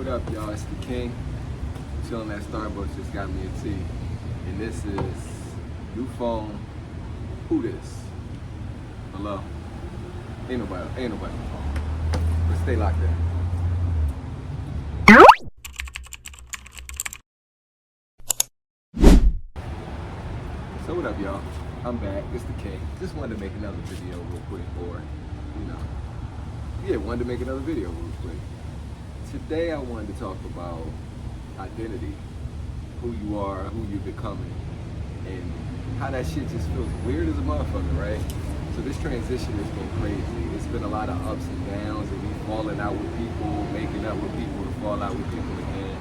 What up, y'all? It's the King. Chilling at Starbucks, just got me a tea. And this is new phone. Who this? Hello? Ain't nobody on the phone. But stay locked in. So what up, y'all? I'm back. It's the King. Just wanted to make another video real quick, wanted to make another video real quick. Today I wanted to talk about identity, who you are, who you're becoming, and how that shit just feels weird as a motherfucker, right? So this transition has been crazy. It's been a lot of ups and downs, and me falling out with people, making up with people to fall out with people again,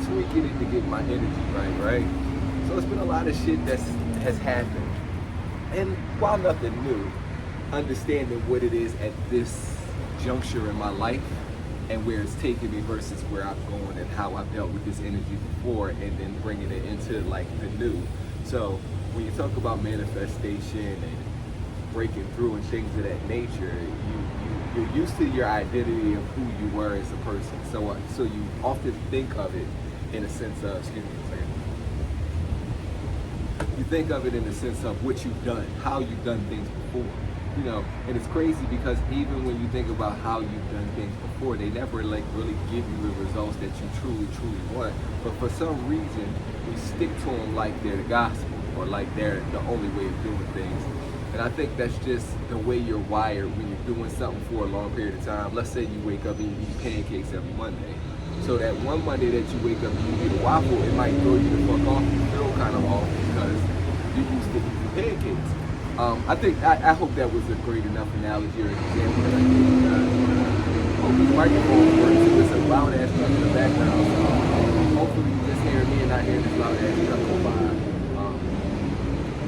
tweaking it to get my energy right? So it's been a lot of shit that has happened. And while nothing new, understanding what it is at this juncture in my life and where it's taking me versus where I'm going and how I've dealt with this energy before, and then bringing it into like the new. So when you talk about manifestation and breaking through and things of that nature, you're used to your identity of who you were as a person. So you often think of it in a sense of, excuse me a second. You think of it in the sense of what you've done, how you've done things before. You know, and it's crazy because even when you think about how you've done things before, they never like really give you the results that you truly want. But for some reason, we stick to them like they're the gospel or like they're the only way of doing things. And I think that's just the way you're wired when you're doing something for a long period of time. Let's say you wake up and you eat pancakes every Monday. So that one Monday that you wake up and you eat a waffle, it might throw you the fuck off. You feel kind of off because you're used to eating pancakes. I hope that was a great enough analogy or example that I gave. Hope this microphone works. There's a loud ass truck in the background. So hopefully you just hear me and not hear this loud ass truck go by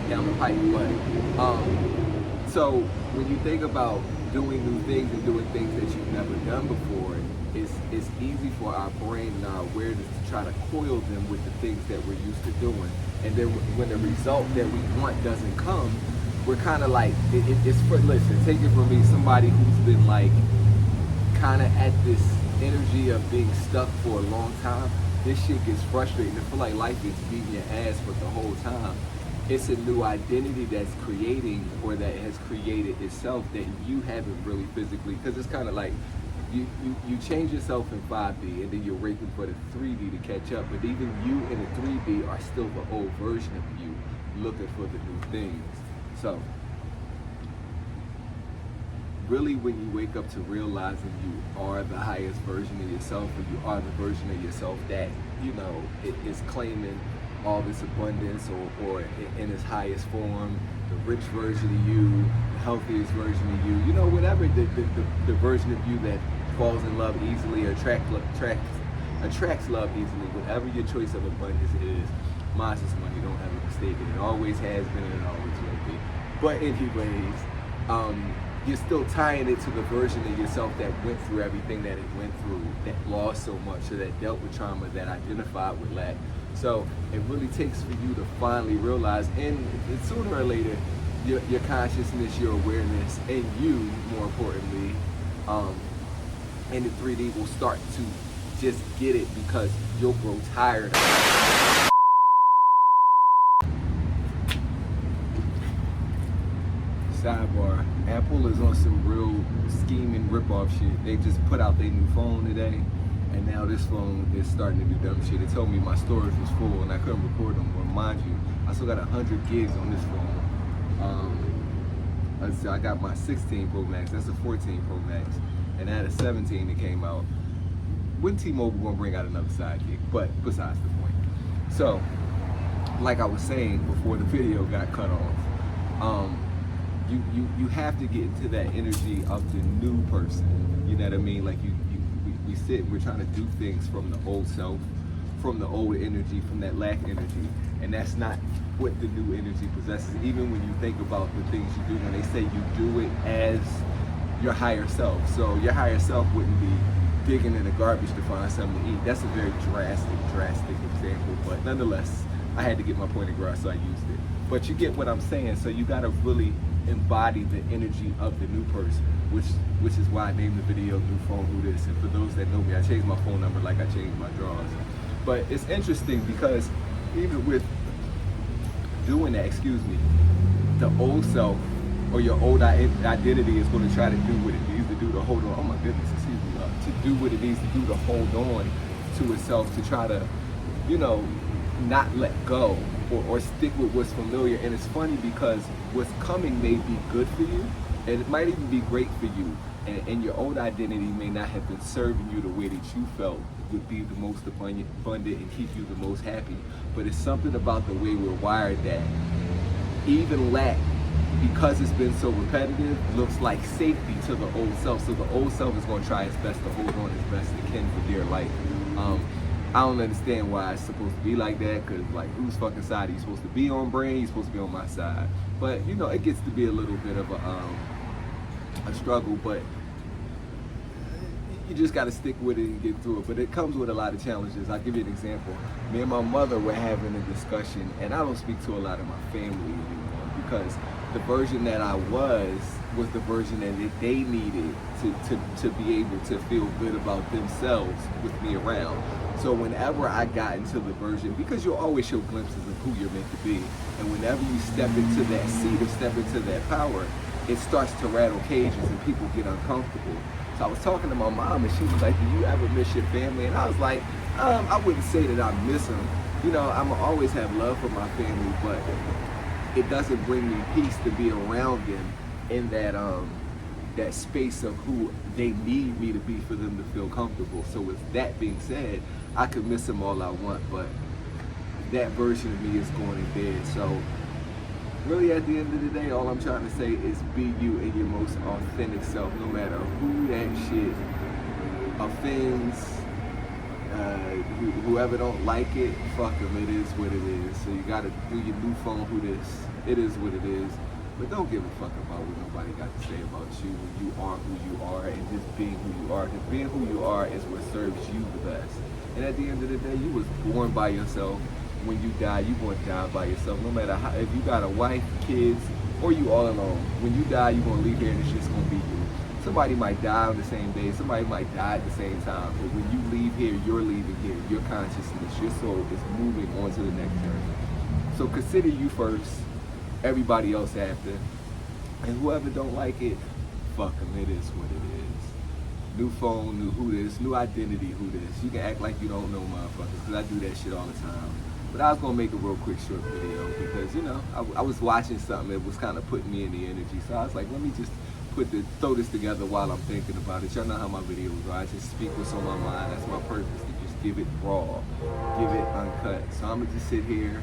down the pipe. But so when you think about doing new things and doing things that you've never done before, it's easy for our brain and our awareness to try to coil them with the things that we're used to doing. And then when the result that we want doesn't come, we're kind of like, listen, take it from me, somebody who's been like kind of at this energy of being stuck for a long time. This shit gets frustrating. I feel like life is beating your ass for the whole time. It's a new identity that's creating, or that has created itself, that you haven't really physically, because it's kind of like you change yourself in 5D and then you're waiting for the 3D to catch up, but even you in the 3D are still the old version of you looking for the new things. So really when you wake up to realizing you are the highest version of yourself, and you are the version of yourself that, you know, it is claiming all this abundance, or in its highest form, the rich version of you, the healthiest version of you, you know, whatever the version of you that falls in love easily, or attracts love easily, whatever your choice of abundance is. Mine is money, don't ever mistake it. It always has been and it always will be. But anyways, you're still tying it to the version of yourself that went through everything that it went through, that lost so much, or that dealt with trauma, that identified with lack. So it really takes for you to finally realize, and sooner or later, your consciousness, your awareness, and you, more importantly, in the 3D will start to just get it, because you'll grow tired of it. Sidebar, Apple is on some real scheming rip-off shit. They just put out their new phone today, and now this phone is starting to do dumb shit. They told me my storage was full and I couldn't record them. Well, mind you, I still got 100 gigs on this phone. I got my 16 Pro Max, that's a 14 Pro Max, and I had a 17 that came out. When T-Mobile gonna bring out another side gig, but besides the point. So, like I was saying before the video got cut off, you have to get into that energy of the new person. You know what I mean? Like we sit, we're trying to do things from the old self, from the old energy, from that lack energy, and that's not what the new energy possesses. Even when you think about the things you do, when they say you do it as your higher self, so your higher self wouldn't be digging in the garbage to find something to eat. That's a very drastic example, but nonetheless, I had to get my point across, so I used it. But you get what I'm saying. So you gotta really embody the energy of the new person. which is why I named the video New Phone Who This. And for those that know me, I changed my phone number like I changed my drawers. But it's interesting because even with doing that, the old self or your old identity is going to try to do what it needs to do to hold on. Oh my goodness, to do what it needs to do to hold on to itself, to try to, not let go or stick with what's familiar. And it's funny because what's coming may be good for you, and it might even be great for you. And your old identity may not have been serving you the way that you felt would be the most abundant and keep you the most happy. But it's something about the way we're wired that even lack, because it's been so repetitive, looks like safety to the old self. So the old self is going to try its best to hold on as best it can for dear life. I don't understand why it's supposed to be like that, because like, whose fucking side are you supposed to be on, Brain? You're supposed to be on my side. But it gets to be a little bit of a struggle, but you just got to stick with it and get through it. But it comes with a lot of challenges. I'll give you an example. Me and my mother were having a discussion, and I don't speak to a lot of my family anymore because the version that I was the version that they needed to be able to feel good about themselves with me around. So whenever I got into the version, because you'll always show glimpses of who you're meant to be, and whenever you step into that seat or step into that power, it starts to rattle cages and people get uncomfortable. So I was talking to my mom and she was like, do you ever miss your family? And I was like, I wouldn't say that I miss them. I'm always have love for my family, but it doesn't bring me peace to be around them in that space of who they need me to be for them to feel comfortable. So with that being said, I could miss them all I want, but that version of me is going to bed. So really at the end of the day, all I'm trying to say is be you in your most authentic self, no matter who that shit offends. Whoever don't like it, fuck them, it is what it is. So you gotta do your new phone who this, it is what it is. But don't give a fuck about what nobody got to say about you when you are who you are and just being who you are. Because being who you are is what serves you the best. And at the end of the day, you was born by yourself. When you die, you gonna die by yourself. No matter how, if you got a wife, kids, or you all alone. When you die, you gonna leave here and it's just gonna be you. Somebody might die on the same day, somebody might die at the same time, but when you leave here, you're leaving here. Your consciousness, your soul is moving on to the next journey. So consider you first, everybody else after, and whoever don't like it, fuck them, it is what it is. New phone, new who this, new identity who this. You can act like you don't know motherfuckers, because I do that shit all the time. But I was gonna make a real quick short video because, I was watching something that was kind of putting me in the energy. So I was like, let me just throw this together while I'm thinking about it. Y'all know how my videos are. I just speak what's on my mind. That's my purpose, to just give it raw, give it uncut. So I'm gonna just sit here,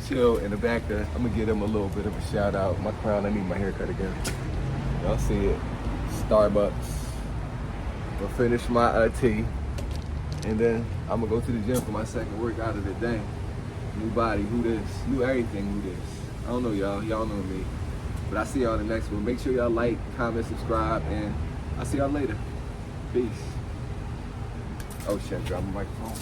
chill in the back there. I'm gonna give them a little bit of a shout out. My crown, I need my haircut again. Y'all see it, Starbucks. I'll finish my tea, and then I'm gonna go to the gym for my second workout of the day. New body, who this? New everything, who this? I don't know y'all know me. But I'll see y'all in the next one. Make sure y'all like, comment, subscribe, and I'll see y'all later. Peace. Oh shit, drop my microphone.